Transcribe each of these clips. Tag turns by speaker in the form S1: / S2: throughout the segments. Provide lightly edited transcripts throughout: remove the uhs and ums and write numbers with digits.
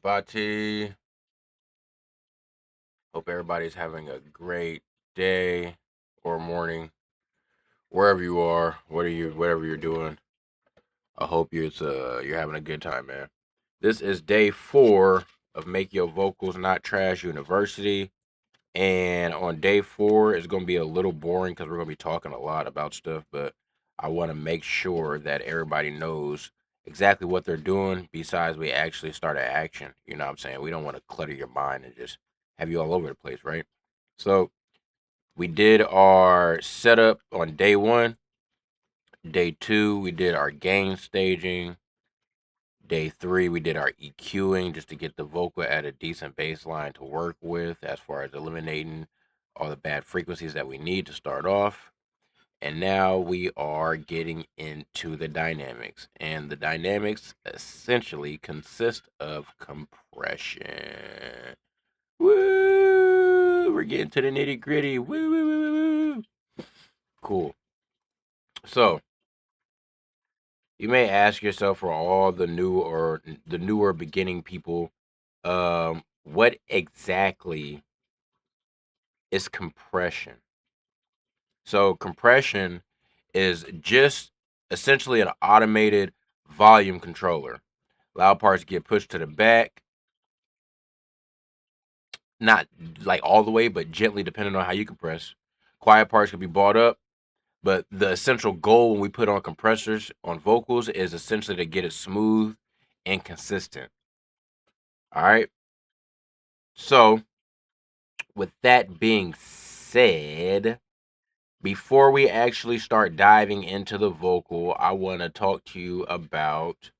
S1: everybody. Hope everybody's having a great day or morning, wherever you are. Whatever you're doing. I hope you're having a good time, man. This is day 4 of Make Your Vocals Not Trash University, and on day 4 it's gonna be a little boring because we're gonna be talking a lot about stuff, but I want to make sure that everybody knows exactly what they're doing besides we actually start an action. You know what I'm saying? We don't want to clutter your mind and just have you all over the place, right? So we did our setup on day 1. Day 2, we did our gain staging. Day 3, we did our EQing just to get the vocal at a decent baseline to work with as far as eliminating all the bad frequencies that we need to start off. And now we are getting into the dynamics. And the dynamics essentially consist of compression. Woo! We're getting to the nitty gritty. Woo, woo, woo, woo, woo. Cool. So you may ask yourself, for all the newer beginning people, what exactly is compression? So compression is just essentially an automated volume controller. Loud parts get pushed to the back, not like all the way, but gently depending on how you compress. Quiet parts can be brought up, but the essential goal when we put on compressors on vocals is essentially to get it smooth and consistent. All right. So, with that being said, before we actually start diving into the vocal, I want to talk to you about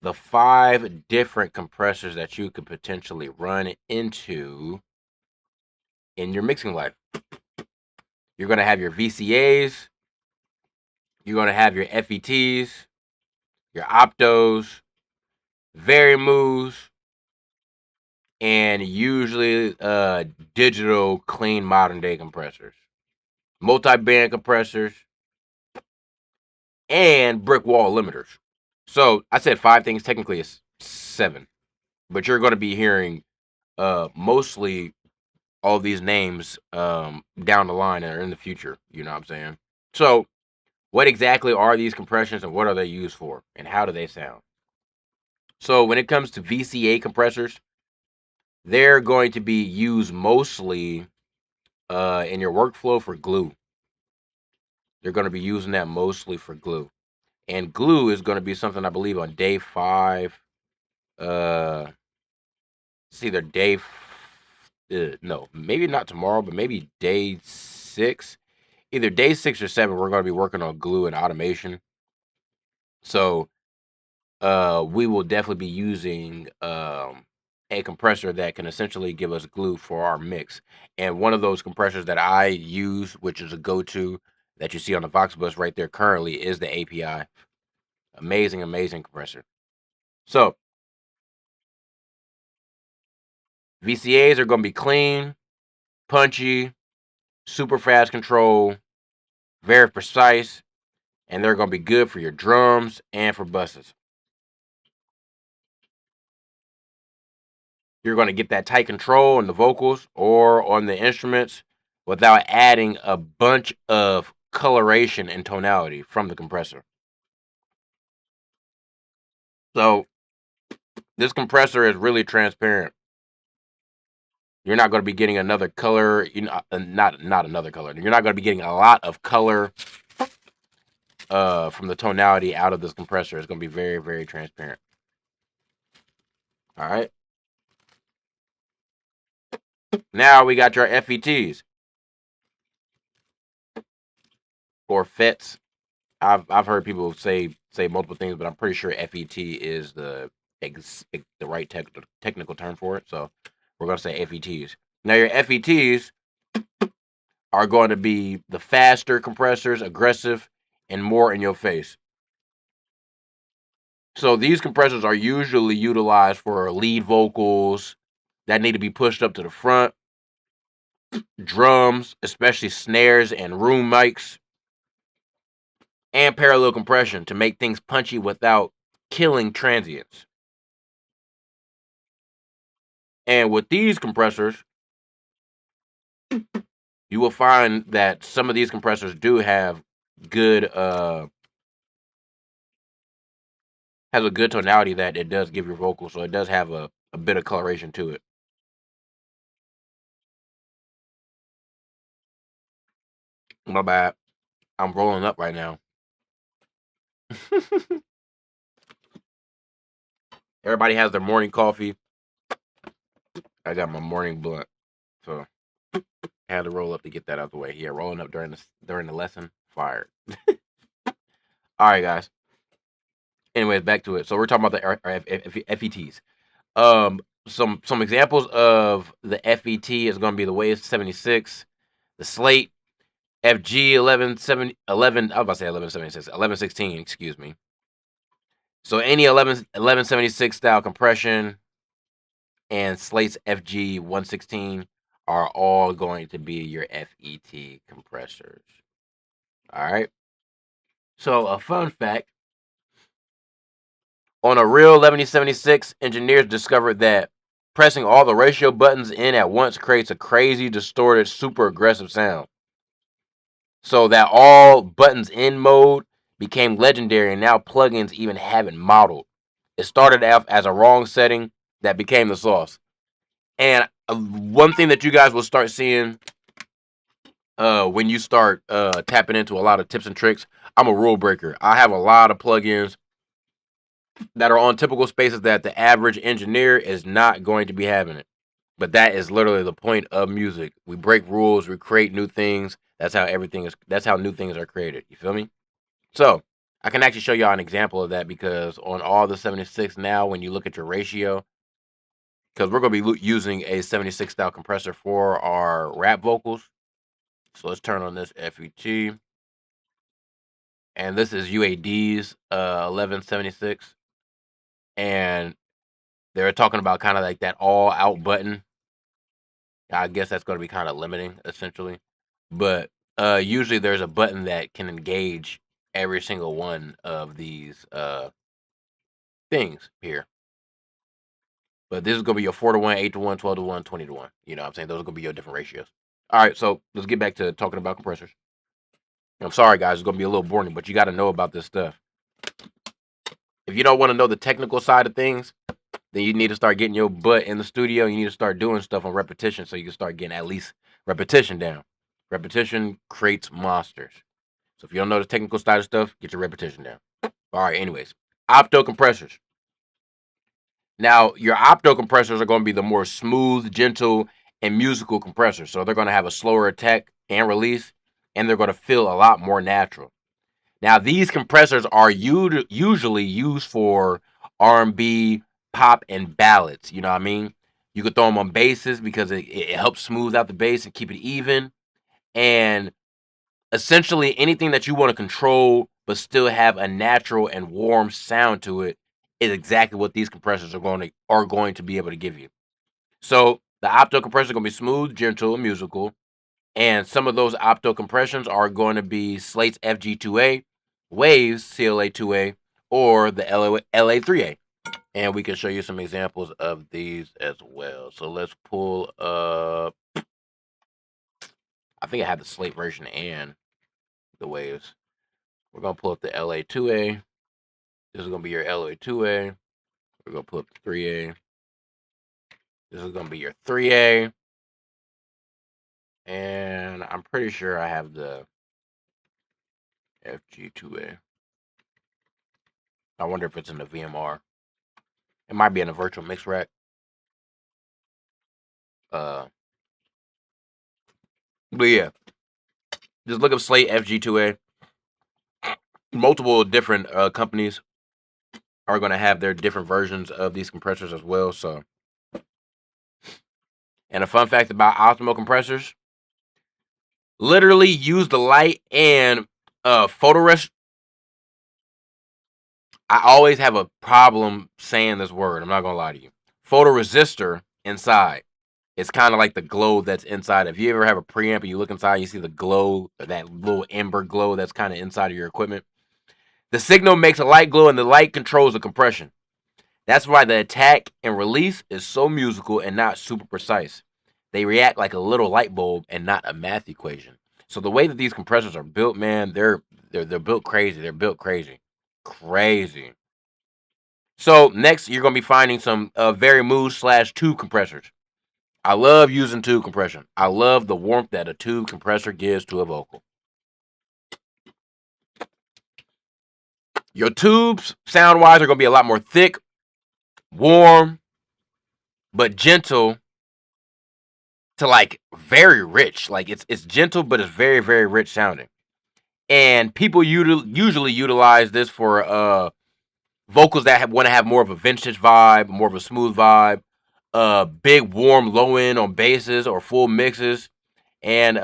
S1: the 5 different compressors that you could potentially run into in your mixing life. You're going to have your VCAs, you're going to have your FETs, your optos, Varimus, and usually digital clean modern day compressors, multi-band compressors, and brick wall limiters. So I said 5 things. Technically, it's 7, but you're going to be hearing mostly all these names down the line or in the future. You know what I'm saying? So, what exactly are these compressions and what are they used for and how do they sound? So, when it comes to VCA compressors, they're going to be used mostly in your workflow for glue. They're going to be using that mostly for glue, and glue is going to be something I believe on day 5. Uh, it's either no, maybe not tomorrow, but maybe day 6. Either day 6 or 7, we're going to be working on glue and automation. So, we will definitely be using a compressor that can essentially give us glue for our mix. And one of those compressors that I use, which is a go-to that you see on the Vox bus right there currently, is the API. Amazing, amazing compressor. So, VCAs are going to be clean, punchy, super fast control, very precise, and they're going to be good for your drums and for buses. You're going to get that tight control on the vocals or on the instruments without adding a bunch of coloration and tonality from the compressor. So this compressor is really transparent. You're not going to be getting another color, not another color. You're not going to be getting a lot of color from the tonality out of this compressor. It's going to be very, very transparent. All right. Now we got your FETs or FETs. I've heard people say multiple things, but I'm pretty sure FET is the right technical term for it. So we're gonna say FETs. Now your FETs are going to be the faster compressors, aggressive, and more in your face. So these compressors are usually utilized for lead vocals that need to be pushed up to the front, drums, especially snares and room mics, and parallel compression to make things punchy without killing transients. And with these compressors, you will find that some of these compressors do have good has a good tonality that it does give your vocal, so it does have a bit of coloration to it. My bad. I'm rolling up right now. Everybody has their morning coffee. I got my morning blunt, so I had to roll up to get that out of the way. Yeah, rolling up during the lesson, fired. All right, guys. Anyways, back to it. So we're talking about the FETs. Some examples of the FET is going to be the Wave 76, the Slate FG 11. I was about to say 1176, 1116. Excuse me. So any 1176 style compression and Slate's FG 116 are all going to be your FET compressors. All right. So a fun fact: on a real 1176, engineers discovered that pressing all the ratio buttons in at once creates a crazy, distorted, super aggressive sound. So that all buttons in mode became legendary, and now plugins even have it modeled. It started out as a wrong setting that became the sauce. And one thing that you guys will start seeing when you start tapping into a lot of tips and tricks, I'm a rule breaker. I have a lot of plugins that are on typical spaces that the average engineer is not going to be having it. But that is literally the point of music. We break rules, we create new things. That's how new things are created. You feel me? So I can actually show y'all an example of that, because on all the 76 now, when you look at your ratio, because we're going to be using a 76 style compressor for our rap vocals. So let's turn on this FET. And this is UAD's 1176. And they're talking about kind of like that all out button. I guess that's going to be kind of limiting, essentially. But usually there's a button that can engage every single one of these things here. But this is going to be your 4-to-1, 8-to-1, 12-to-1, 20-to-1. You know what I'm saying? Those are going to be your different ratios. All right, so let's get back to talking about compressors. I'm sorry, guys. It's going to be a little boring, but you got to know about this stuff. If you don't want to know the technical side of things, then you need to start getting your butt in the studio. You need to start doing stuff on repetition so you can start getting at least repetition down. Repetition creates monsters. So if you don't know the technical side of stuff, get your repetition down. All right, anyways. Opto compressors. Now, your opto compressors are going to be the more smooth, gentle, and musical compressors. So they're going to have a slower attack and release, and they're going to feel a lot more natural. Now, these compressors are usually used for R&B, pop, and ballads. You know what I mean? You could throw them on basses because it helps smooth out the bass and keep it even. And essentially anything that you want to control but still have a natural and warm sound to it is exactly what these compressors are going to be able to give you. So the opto compressor is going to be smooth, gentle, and musical. And some of those opto compressions are going to be Slate's FG2A, Waves CLA2A, or the LA3A. And we can show you some examples of these as well. So let's pull up. I think I have the Slate version and the Waves. We're going to pull up the LA2A. This is going to be your LA2A. We're going to pull up the 3A. This is going to be your 3A. And I'm pretty sure I have the FG2A. I wonder if it's in the VMR. It might be in a virtual mix rack. But yeah, just look up Slate FG2A. Multiple different companies are going to have their different versions of these compressors as well. So, and a fun fact about Optimal compressors: literally use the light and photorest. I always have a problem saying this word. I'm not gonna lie to you. Photoresistor inside. It's kind of like the glow that's inside. If you ever have a preamp and you look inside, you see the glow, that little ember glow that's kind of inside of your equipment. The signal makes a light glow, and the light controls the compression. That's why the attack and release is so musical and not super precise. They react like a little light bulb and not a math equation. So the way that these compressors are built, man, they're built crazy. They're built crazy. Crazy. So next you're gonna be finding some very move slash tube compressors. I love using tube compression. I love the warmth that a tube compressor gives to a vocal. Your tubes, sound wise, are gonna be a lot more thick, warm, but gentle to like very rich. Like it's gentle, but it's very very rich sounding. And people usually utilize this for vocals that want to have more of a vintage vibe, more of a smooth vibe, big warm low end on basses or full mixes, and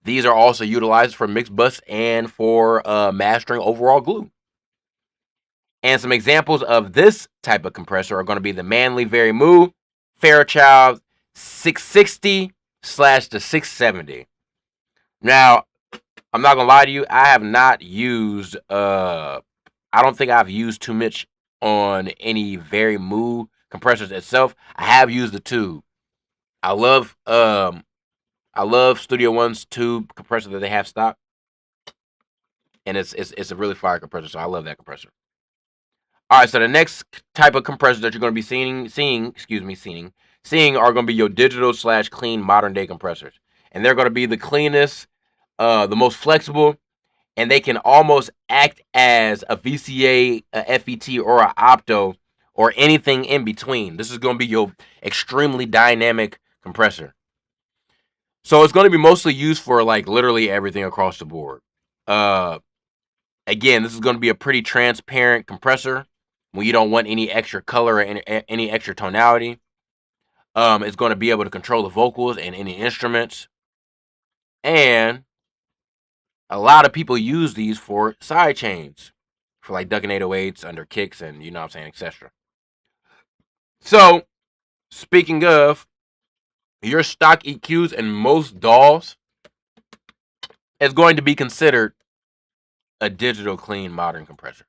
S1: these are also utilized for mix bus and for mastering overall glue. And some examples of this type of compressor are going to be the Manly Very Moo, Fairchild 660 slash the 670. Now, I'm not gonna lie to you, I have not used I don't think I've used too much on any Very Moo compressors itself. I have used the tube. I love I love Studio One's tube compressor that they have stock, and it's a really fire compressor, so I love that compressor. All right, so the next type of compressors that you're going to be seeing are going to be your digital slash clean modern day compressors, and they're going to be the cleanest, the most flexible, and they can almost act as a VCA, a FET, or a opto, or anything in between. This is going to be your extremely dynamic compressor. So it's going to be mostly used for like literally everything across the board. Uh, Again, this is going to be a pretty transparent compressor when you don't want any extra color or any extra tonality. It's going to be able to control the vocals and any instruments. And a lot of people use these for side chains, for like ducking 808s under kicks and you know what I'm saying, etc. So, speaking of, your stock EQs and most DAWs is going to be considered a digital clean modern compressor.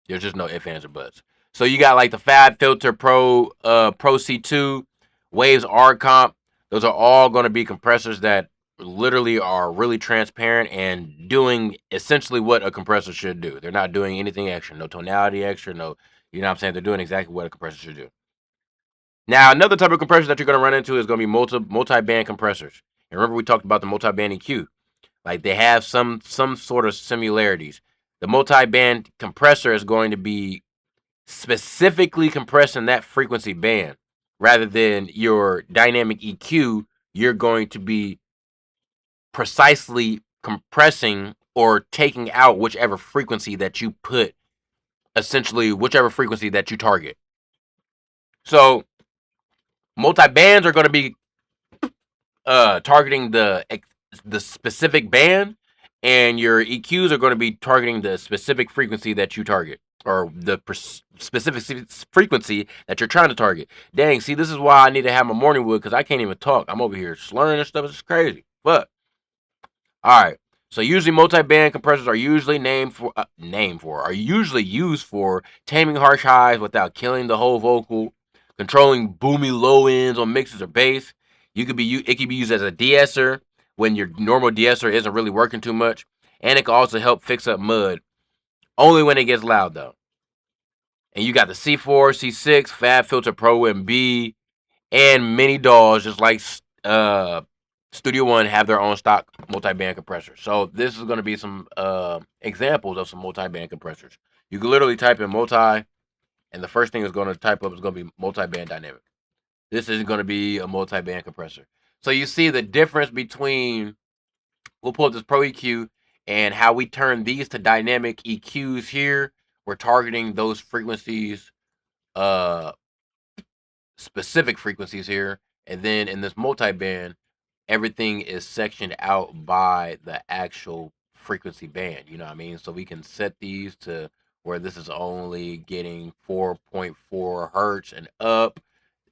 S1: There's just no ifs, ands, or buts. So you got like the Fab Filter Pro C2, Waves R Comp. Those are all going to be compressors that literally are really transparent and doing essentially what a compressor should do. They're not doing anything extra, no tonality extra, no, you know what I'm saying? They're doing exactly what a compressor should do. Now, another type of compressor that you're going to run into is going to be multi-band compressors. And remember we talked about the multi-band EQ. Like they have some sort of similarities. The multi-band compressor is going to be specifically compressing that frequency band rather than your dynamic EQ. You're going to be precisely compressing or taking out whichever frequency that you put, essentially whichever frequency that you target. So multi-bands are going to be targeting the specific band, and your EQs are going to be targeting the specific frequency that you target, or the specific frequency that you're trying to target. Dang, see, this is why I need to have my morning wood because I can't even talk. I'm over here slurring and stuff. It's crazy. But all right. So usually multi-band compressors are usually are usually used for taming harsh highs without killing the whole vocal, controlling boomy low ends on mixes or bass. It could be used as a de-esser when your normal de-esser isn't really working too much, and it can also help fix up mud. Only when it gets loud though. And you got the C4, C6, Fab Filter Pro and B, and many DAWs just like Studio One have their own stock multi-band compressors. So this is going to be some examples of some multi-band compressors. You can literally type in multi, and the first thing it's going to type up is going to be multi-band dynamic. This isn't going to be a multi-band compressor. So you see the difference between, we'll pull up this Pro EQ and how we turn these to dynamic EQs here. We're targeting those frequencies, specific frequencies here. And then in this multi-band, everything is sectioned out by the actual frequency band. You know what I mean? So we can set these to where this is only getting 4.4 hertz and up.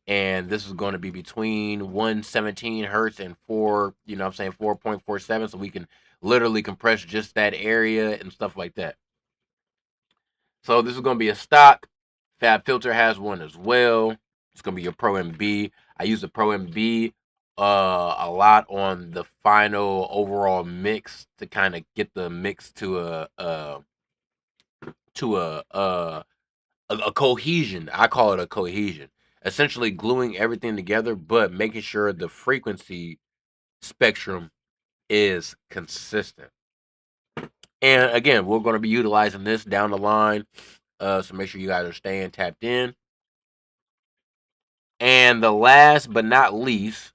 S1: And this is going to be between 117 hertz and 4, you know what I'm saying, 4.47. So we can literally compress just that area and stuff like that. So this is going to be a stock. Fab Filter has one as well. It's going to be your Pro MB. I use the Pro MB a lot on the final overall mix to kind of get the mix to to a cohesion. I call it a cohesion. Essentially gluing everything together, but making sure the frequency spectrum is consistent. And again, we're going to be utilizing this down the line. So make sure you guys are staying tapped in. And the last but not least,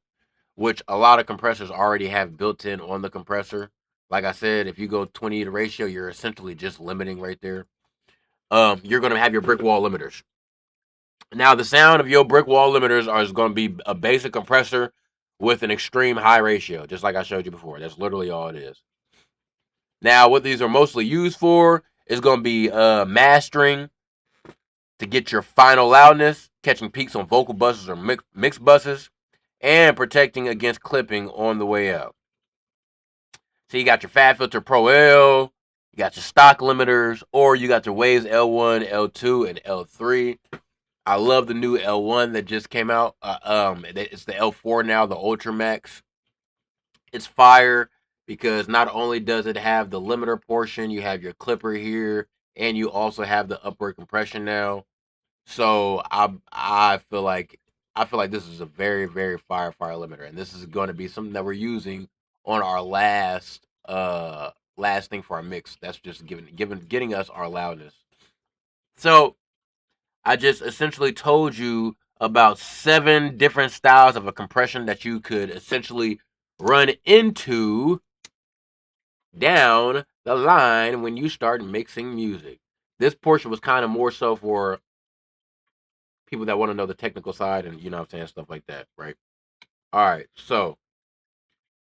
S1: which a lot of compressors already have built in on the compressor. Like I said, if you go 20 to ratio, you're essentially just limiting right there. You're going to have your brick wall limiters. Now, the sound of your brick wall limiters is going to be a basic compressor with an extreme high ratio, just like I showed you before. That's literally all it is. Now, what these are mostly used for is going to be mastering to get your final loudness, catching peaks on vocal buses or mix buses, and protecting against clipping on the way out. So you got your Fab Filter Pro L, you got your stock limiters, or you got your Waves L1, L2, and L3. I love the new L1 that just came out. It's the L4 now, the Ultra Max. It's fire because not only does it have the limiter portion, you have your clipper here, and you also have the upward compression now. So I feel like this is a very very fire limiter, and this is going to be something that we're using on our last thing for our mix. That's just getting us our loudness. So I just essentially told you about 7 different styles of a compression that you could essentially run into down the line when you start mixing music. This portion was kind of more so for people that want to know the technical side and, you know what I'm saying, stuff like that, right? All right. So,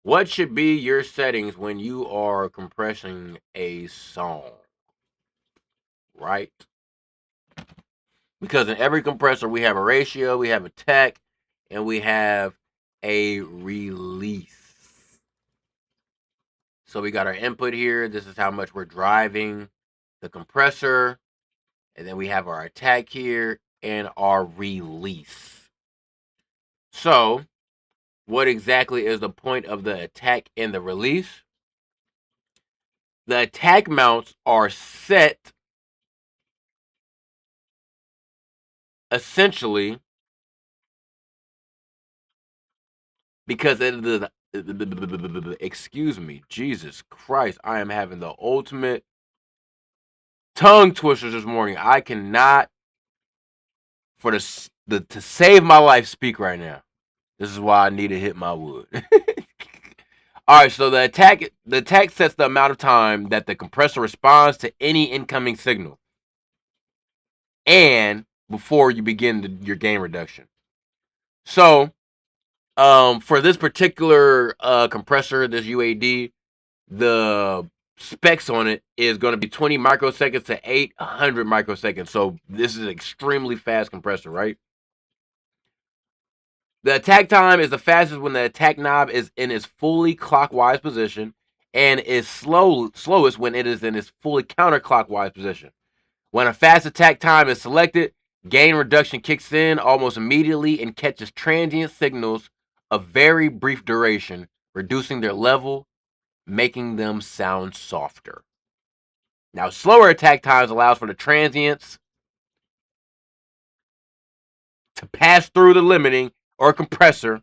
S1: what should be your settings when you are compressing a song, right? Because in every compressor we have a ratio, we have a tech, and we have a release. So we got our input here. This is how much we're driving the compressor. And then we have our attack here and our release. So, what exactly is the point of the attack and the release? The attack mounts are set essentially because of the excuse me, Jesus Christ, I am having the ultimate tongue twisters this morning. I cannot for to save my life speak right now. This is why I need to hit my wood. All right, so the attack sets the amount of time that the compressor responds to any incoming signal, and before you begin your gain reduction. So, for this particular compressor, this UAD, the specs on it is going to be 20 microseconds to 800 microseconds. So this is an extremely fast compressor, right? The attack time is the fastest when the attack knob is in its fully clockwise position and is slowest when it is in its fully counterclockwise position. When a fast attack time is selected, gain reduction kicks in almost immediately and catches transient signals of very brief duration, reducing their level, making them sound softer. Now, slower attack times allows for the transients to pass through the limiting or compressor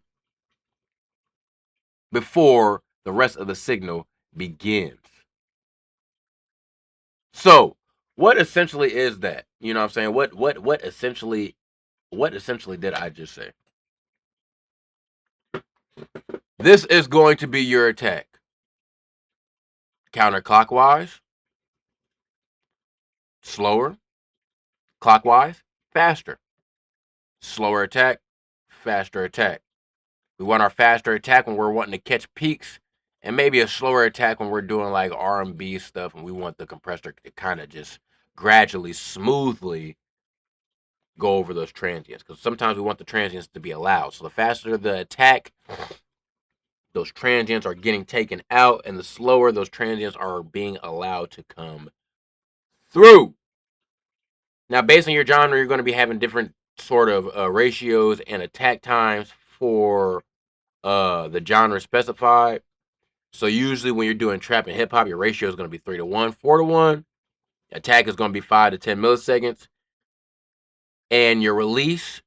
S1: before the rest of the signal begins. So, what essentially is that? You know what I'm saying? What essentially did I just say? This is going to be your attack. Counterclockwise, slower, clockwise, faster. Slower attack, faster attack. We want our faster attack when we're wanting to catch peaks, and maybe a slower attack when we're doing like R&B stuff, and we want the compressor to kind of just gradually, smoothly go over those transients. Because sometimes we want the transients to be allowed. So the faster the attack, those transients are getting taken out, and the slower those transients are being allowed to come through. Now, based on your genre, you're going to be having different sort of ratios and attack times for the genre specified. So usually when you're doing trap and hip hop, your ratio is going to be 3-1, 4-1. Attack is going to be 5 to 10 milliseconds, and your release,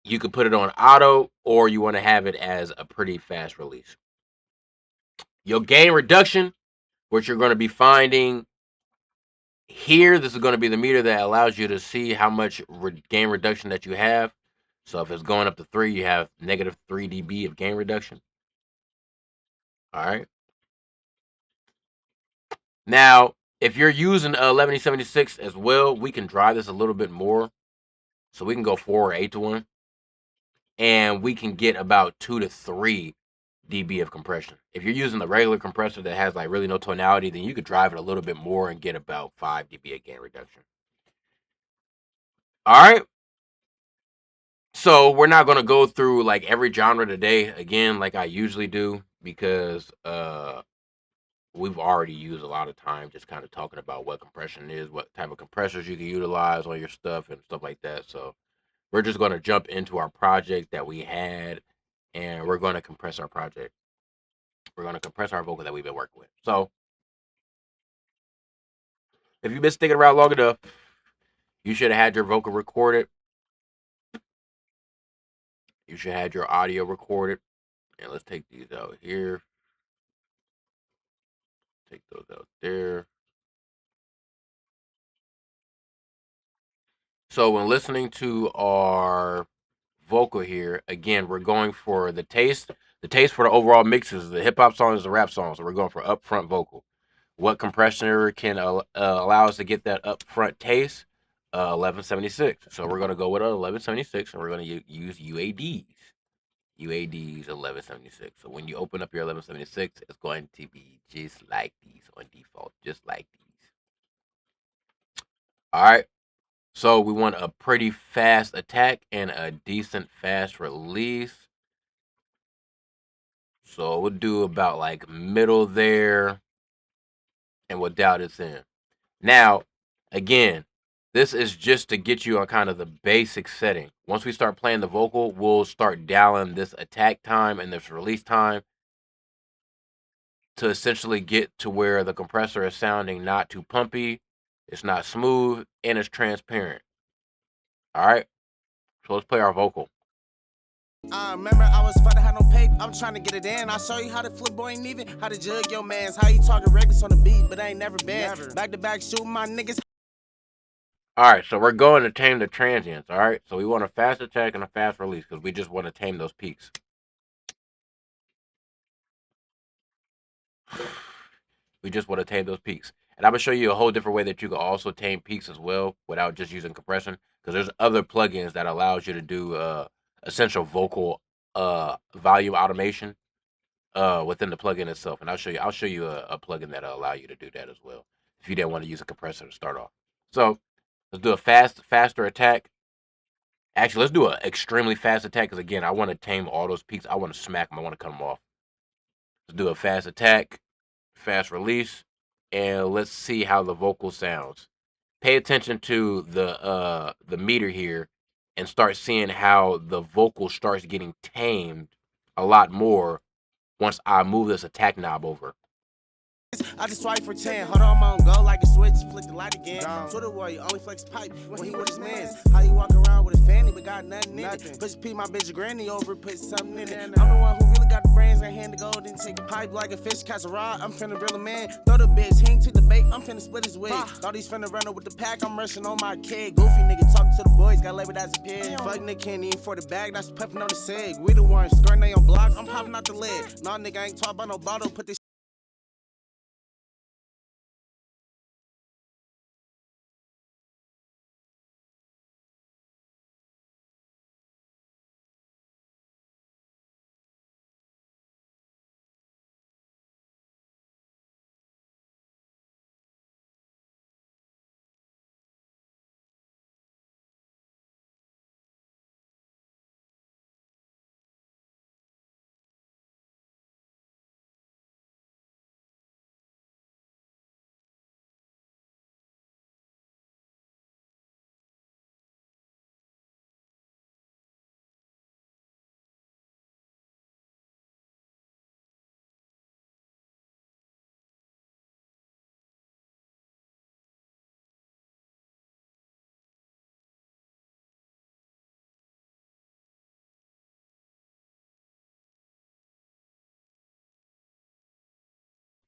S1: you could put it on auto, or you want to have it as a pretty fast release. Your gain reduction, which you're going to be finding here, this is going to be the meter that allows you to see how much gain reduction that you have. So if it's going up to 3, you have negative 3 dB of gain reduction. All right. Now, if you're using 1176 as well, we can drive this a little bit more. So we can go 4 or 8-1. And we can get about 2 to 3 dB of compression. If you're using the regular compressor that has like really no tonality, then you could drive it a little bit more and get about 5 dB of gain reduction. All right. So we're not going to go through like every genre today again, like I usually do, because we've already used a lot of time just kind of talking about what compression is, what type of compressors you can utilize on your stuff and stuff like that. So we're just going to jump into our project that we had, and we're going to compress our project. We're going to compress our vocal that we've been working with. So if you've been sticking around long enough, you should have had your vocal recorded. You should have had your audio recorded. And let's take these out here. Take those out there. So when listening to our vocal here, again, we're going for the taste. The taste for the overall mix is the hip hop songs, the rap songs. So we're going for upfront vocal. What compressor can allow us to get that upfront taste? 1176. So we're going to go with 1176, and we're going to use UADs. UADs 1176. So when you open up your 1176, it's going to be just like these on default, just like these. All right. So we want a pretty fast attack and a decent fast release. So we'll do about like middle there, and we'll dial this in. Now, again, this is just to get you on kind of the basic setting. Once we start playing the vocal, we'll start dialing this attack time and this release time to essentially get to where the compressor is sounding not too pumpy, it's not smooth, and it's transparent. All right, so let's play our vocal.
S2: Remember I was about to have no paper, I'm trying to get it in. I'll show you how to flip boy ain't even, how to jug your mans. How you talking reckless on the beat, but I ain't never been. Back to back shooting my niggas.
S1: All right, so we're going to tame the transients. All right, so we want a fast attack and a fast release because we just want to tame those peaks. We just want to tame those peaks. And I'm going to show you a whole different way that you can also tame peaks as well without just using compression, because there's other plugins that allows you to do essential vocal volume automation within the plugin itself. And I'll show you a plugin that'll allow you to do that as well if you didn't want to use a compressor to start off. So let's do a faster attack. Actually, let's do an extremely fast attack because again, I want to tame all those peaks. I want to smack them. I want to cut them off. Let's do a fast attack, fast release, and let's see how the vocal sounds. Pay attention to the meter here and start seeing how the vocal starts getting tamed a lot more once I move this attack knob over.
S2: I just swipe for 10. Hold on, I'm on go like a switch. Flick the light again. Twitter warrior only flex pipe when he with his mans. How you walk around with a fanny but got nothing in it? Push P my bitch granny over, put something in it. I'm the one who really got the brains and hand the gold and take a pipe like a fish catch a rod. I'm finna reel a man. Throw the bitch, he ain't took the bait. I'm finna split his wig. Thought he's finna run up with the pack. I'm rushing on my kid. Goofy nigga talking to the boys. Got labeled as a pig. Fuck Nick Candy for the bag. That's puffing on the cig. We the ones skirting they on blocks. I'm popping out the lid. Nah, nigga, I ain't talking about no bottle. Put this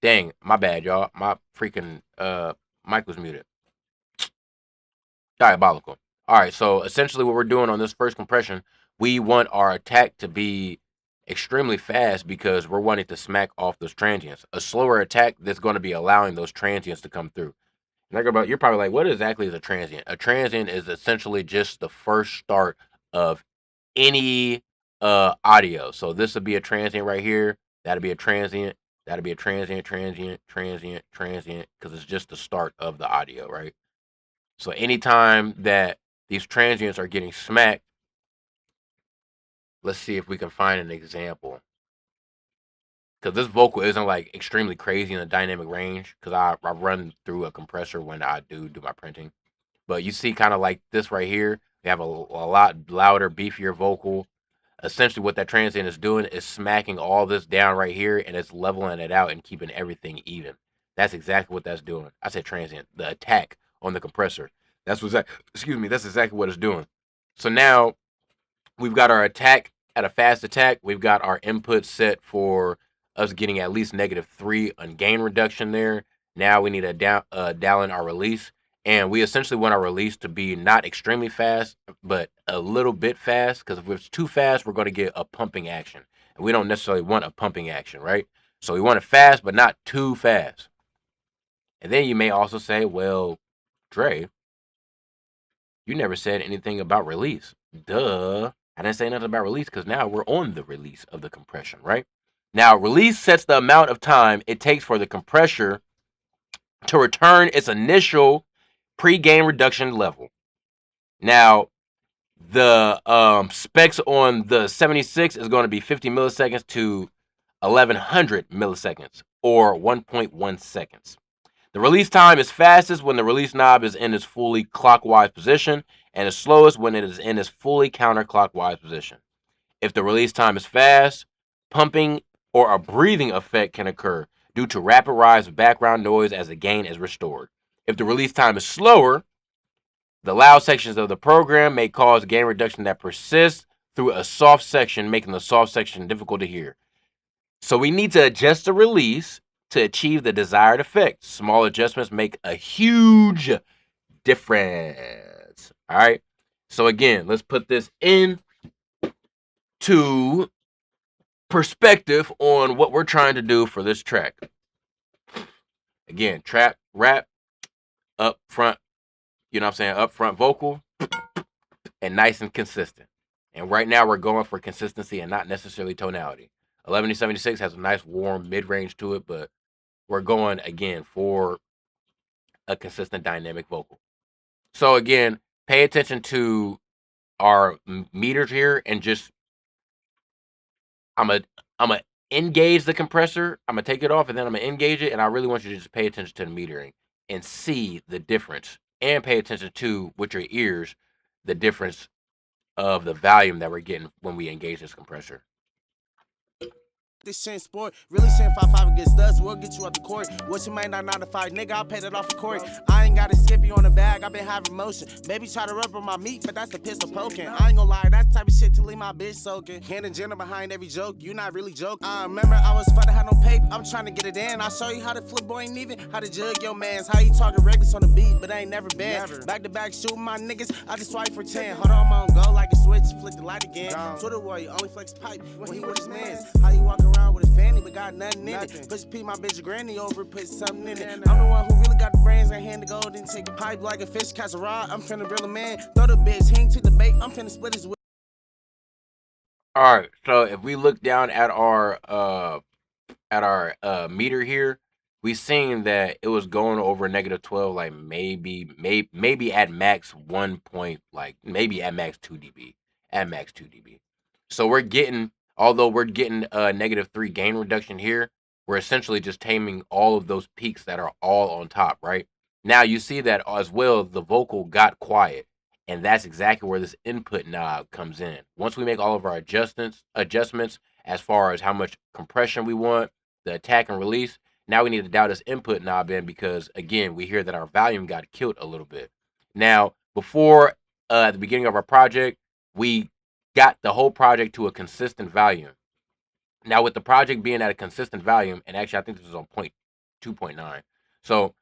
S1: Dang, my bad, y'all. My freaking mic was muted. Diabolical. All right, so essentially what we're doing on this first compression, we want our attack to be extremely fast because we're wanting to smack off those transients. A slower attack that's going to be allowing those transients to come through. You're probably like, what exactly is a transient? A transient is essentially just the first start of any audio. So this would be a transient right here. That'd be a transient. That'd be a transient, because it's just the start of the audio, right? So anytime that these transients are getting smacked, let's see if we can find an example. Because this vocal isn't like extremely crazy in the dynamic range, because I run through a compressor when I do my printing. But you see kind of like this right here, we have a lot louder, beefier vocal. Essentially what that transient is doing is smacking all this down right here, and it's leveling it out and keeping everything even. That's exactly what that's doing. I said transient, the attack on the compressor. That's exactly what it's doing. So now we've got our attack at a fast attack. We've got our input set for us getting at least -3 on gain reduction there. Now we need to dial in our release. And we essentially want our release to be not extremely fast, but a little bit fast. Because if it's too fast, we're going to get a pumping action. And we don't necessarily want a pumping action, right? So we want it fast, but not too fast. And then you may also say, well, Dre, you never said anything about release. Duh. I didn't say nothing about release because now we're on the release of the compression, right? Now, release sets the amount of time it takes for the compressor to return its initial pre-gain reduction level. Now, the specs on the 76 is going to be 50 milliseconds to 1100 milliseconds, or 1.1 seconds. The release time is fastest when the release knob is in its fully clockwise position, and is slowest when it is in its fully counterclockwise position. If the release time is fast, pumping or a breathing effect can occur due to rapid rise of background noise as the gain is restored. If the release time is slower, the loud sections of the program may cause gain reduction that persists through a soft section, making the soft section difficult to hear. So we need to adjust the release to achieve the desired effect. Small adjustments make a huge difference. All right. So again, let's put this in to perspective on what we're trying to do for this track. Again, trap, rap, up front, you know what I'm saying? Up front vocal, and nice and consistent. And right now we're going for consistency and not necessarily tonality. 1176 has a nice warm mid range to it, but we're going again for a consistent dynamic vocal. So again, pay attention to our meters here, and just I'm a engage the compressor. I'm gonna take it off, and then I'm gonna engage it, and I really want you to just pay attention to the metering and see the difference, and pay attention to with your ears the difference of the volume that we're getting when we engage this compressor.
S2: This shit sport, really saying 5-5 against us, we'll get you out the court. What you might not 9 to 5, nigga, I'll pay that off the court. I ain't got a skippy on the bag, I been having motion. Baby try to rub on my meat, but that's the pistol poking. I ain't gonna lie, that's the type of shit to leave my bitch soaking. Hidden Jenner behind every joke, you not really joking. I remember I was fun to have no paper, I'm trying to get it in. I'll show you how to flip boy ain't even, how to jug your mans. How you talking reckless on the beat, but I ain't never been. Back to back shooting my niggas, I just swipe for 10. Hold on, I'm on go like a switch, flick the light again. Twitter warrior, only flex pipe when he with his mans. How you walk around with a fanny, but got nothing in it. Push P, my bitch granny over, put something in it. I'm the one who really got the brains, I hand the gold and take a pipe like a fish, catch a rod. I'm finna grill a man, throw the bitch, he ain't took the bait, I'm finna split his.
S1: All right, so if we look down at our meter here, we seen that it was going over -12, like maybe at max 1 point, like maybe at max 2 dB, at max 2 dB. So we're getting, although we're getting a -3 gain reduction here, we're essentially just taming all of those peaks that are all on top, right? Now you see that as well, the vocal got quiet, and that's exactly where this input knob comes in. Once we make all of our adjustments as far as how much compression we want, the attack and release, now we need to dial this input knob in, because again, we hear that our volume got killed a little bit. Now, before at the beginning of our project, we got the whole project to a consistent volume. Now, with the project being at a consistent volume, and actually I think this is on 2.9. So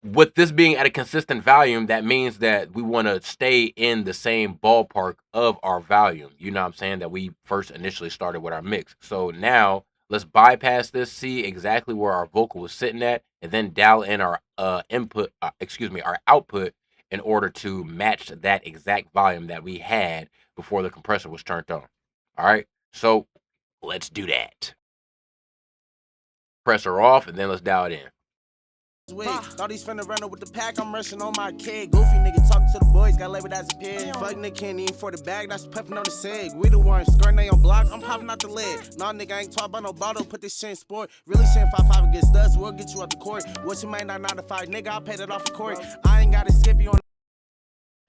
S1: with this being at a consistent volume, that means that we want to stay in the same ballpark of our volume. You know what I'm saying? That we first initially started with our mix. So now let's bypass this, see exactly where our vocal was sitting at, and then dial in our our output in order to match that exact volume that we had before the compressor was turned on. All right. So let's do that. Compressor off, and then let's dial it in.
S2: Thought he's finna run up with the pack, I'm rushing on my kid. Goofy nigga talking to the boys, got labeled as a pig. Fuck nigga can't even for the bag, that's puffing on the seg. We the ones skirting they on block, I'm popping out the lid. Nah nigga, I ain't talking about no bottle, put this shit in sport. Really shit 5-5 against us, we'll get you out the court. What you might not 9 to 5, nigga, I'll pay that off the court. I ain't gotta skip you on.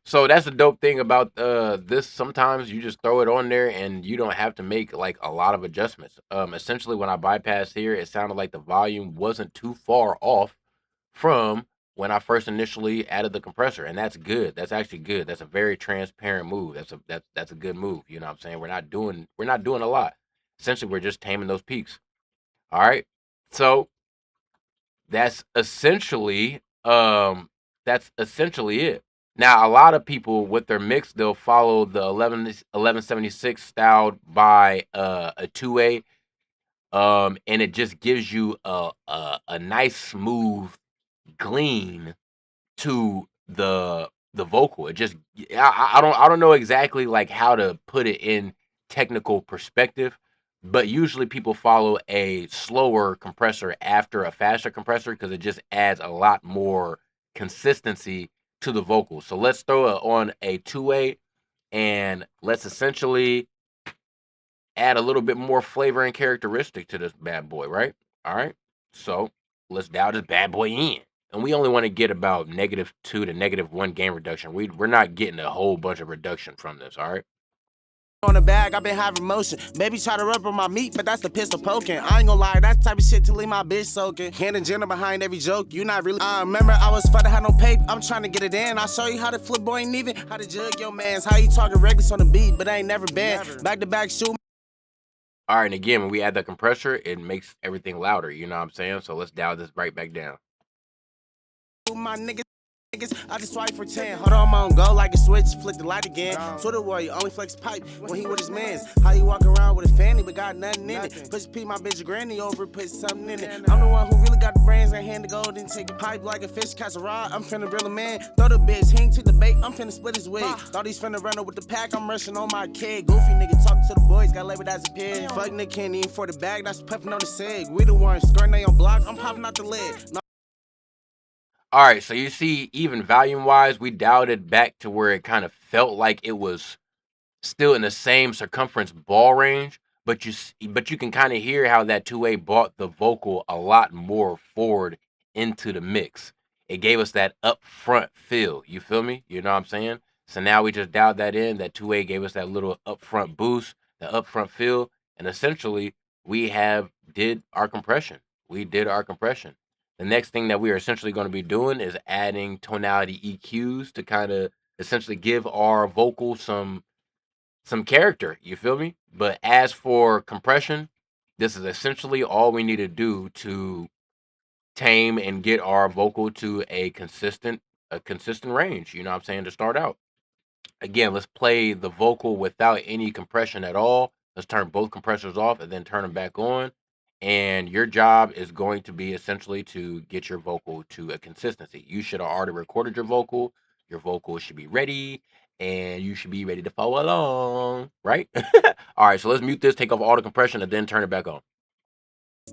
S1: So that's the dope thing about this. Sometimes you just throw it on there and you don't have to make like a lot of adjustments. Essentially, when I bypassed here, it sounded like the volume wasn't too far off from when I first initially added the compressor, and that's good. That's actually good. That's a very transparent move. That's a good move. You know what I'm saying? We're not doing a lot. Essentially, we're just taming those peaks. All right. So that's essentially that's essentially it. Now, a lot of people with their mix, they'll follow the 1176 styled by a 2A, and it just gives you a nice smooth glean to the vocal. It just I don't know exactly like how to put it in technical perspective, but usually people follow a slower compressor after a faster compressor because it just adds a lot more consistency to the vocal. So let's throw it on a 2A and let's essentially add a little bit more flavor and characteristic to this bad boy, right? All right. So let's dial this bad boy in. And we only want to get about -2 to -1 gain reduction. We're not getting a whole bunch of reduction from this, all right?
S2: On the bag, I've been having motion. Baby try to rub on my meat, but that's the pistol poking. I ain't gonna lie, that's type of shit to leave my bitch soaking. Hand and Jenna behind every joke, you not really. I remember I was fucking had no paper, I'm trying to get it in. I'll show you how to flip boy ain't even, how to jug your mans, how you talking reckless on the beat, but I ain't never been. Back to back shoot.
S1: All right, and again, when we add the compressor, it makes everything louder, you know what I'm saying? So let's dial this right back down.
S2: My niggas, I just swipe for 10. Hold on, I'm on go like a switch, flick the light again. Twitter warrior, only flex pipe when he with his mans. How you walk around with a fanny but got nothing in it? Push P, my bitch granny over, put something in it. I'm the one who really got the brains, I hand the gold and take a pipe like a fish, catch a rod. I'm finna reel a man, throw the bitch, he ain't took the bait, I'm finna split his wig. Thought he's finna run up with the pack, I'm rushing on my kid. Goofy nigga talking to the boys, got labeled as a pig. Fuck nigga can't even for the bag, that's puffing on the seg. We the ones skirting they on block, I'm popping out the lid.
S1: All right, so you see, even volume wise, we dialed it back to where it kind of felt like it was still in the same circumference ball range, but you can kind of hear how that 2A brought the vocal a lot more forward into the mix. It gave us that upfront feel. You feel me? You know what I'm saying? So now we just dialed that in. That 2A gave us that little upfront boost, the upfront feel, and essentially we have did our compression. We did our compression. The next thing that we are essentially going to be doing is adding tonality EQs to kind of essentially give our vocal some character, you feel me? But as for compression, this is essentially all we need to do to tame and get our vocal to a consistent range, you know what I'm saying, to start out. Again, let's play the vocal without any compression at all. Let's turn both compressors off and then turn them back on. And your job is going to be essentially to get your vocal to a consistency. You should have already recorded your vocal. Your vocal should be ready and you should be ready to follow along, right? All right, so let's mute this, take off all the compression, and then turn it back on.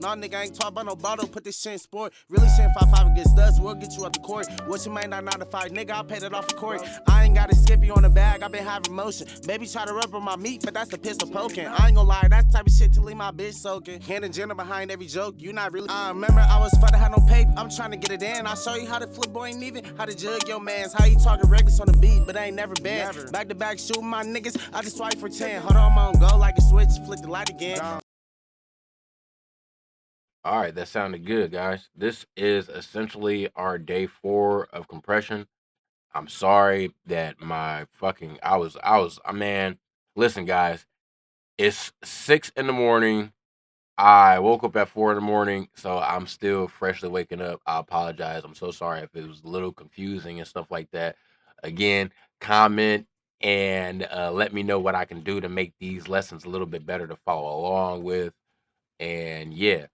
S2: Nah, nigga, I ain't talking about no bottle, put this shit in sport. Really shit 5-5 against us, we'll get you out the court. What you might not 9 to 5, nigga, I'll pay that off the court. I ain't gotta skip you on the bag, I've been having motion. Baby try to rub on my meat, but that's the pistol poking. I ain't gonna lie, that's type of shit to leave my bitch soaking. Hand and Jenna behind every joke, you not really. I remember I was fucking had no paper, I'm trying to get it in. I'll show you how to flip boy ain't even, how to jug your mans, how you talking reckless on the beat, but I ain't never been. Back to back shooting my niggas, I just swipe for 10. Hold on, I'm on go like a switch, flick the light again.
S1: All right, that sounded good, guys. This is essentially our day 4 of compression. I'm sorry that my fucking man. Listen, guys, it's 6 in the morning. I woke up at 4 in the morning, so I'm still freshly waking up. I apologize. I'm so sorry if it was a little confusing and stuff like that. Again, comment and let me know what I can do to make these lessons a little bit better to follow along with. And yeah,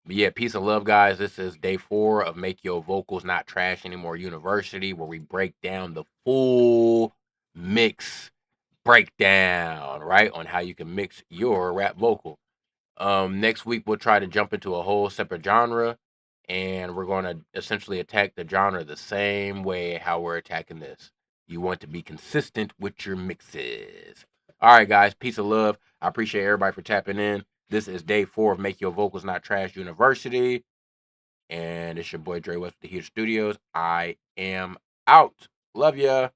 S1: but yeah, peace and love, guys. This is day 4 of Make Your Vocals Not Trash Anymore University, where we break down the full mix breakdown, right? On how you can mix your rap vocal. Next week we'll try to jump into a whole separate genre, and we're going to essentially attack the genre the same way how we're attacking this. You want to be consistent with your mixes. All right, guys. Peace of love. I appreciate everybody for tapping in. This is day 4 of Make Your Vocals Not Trash University, and it's your boy Dre West with the Heater Studios. I am out. Love ya.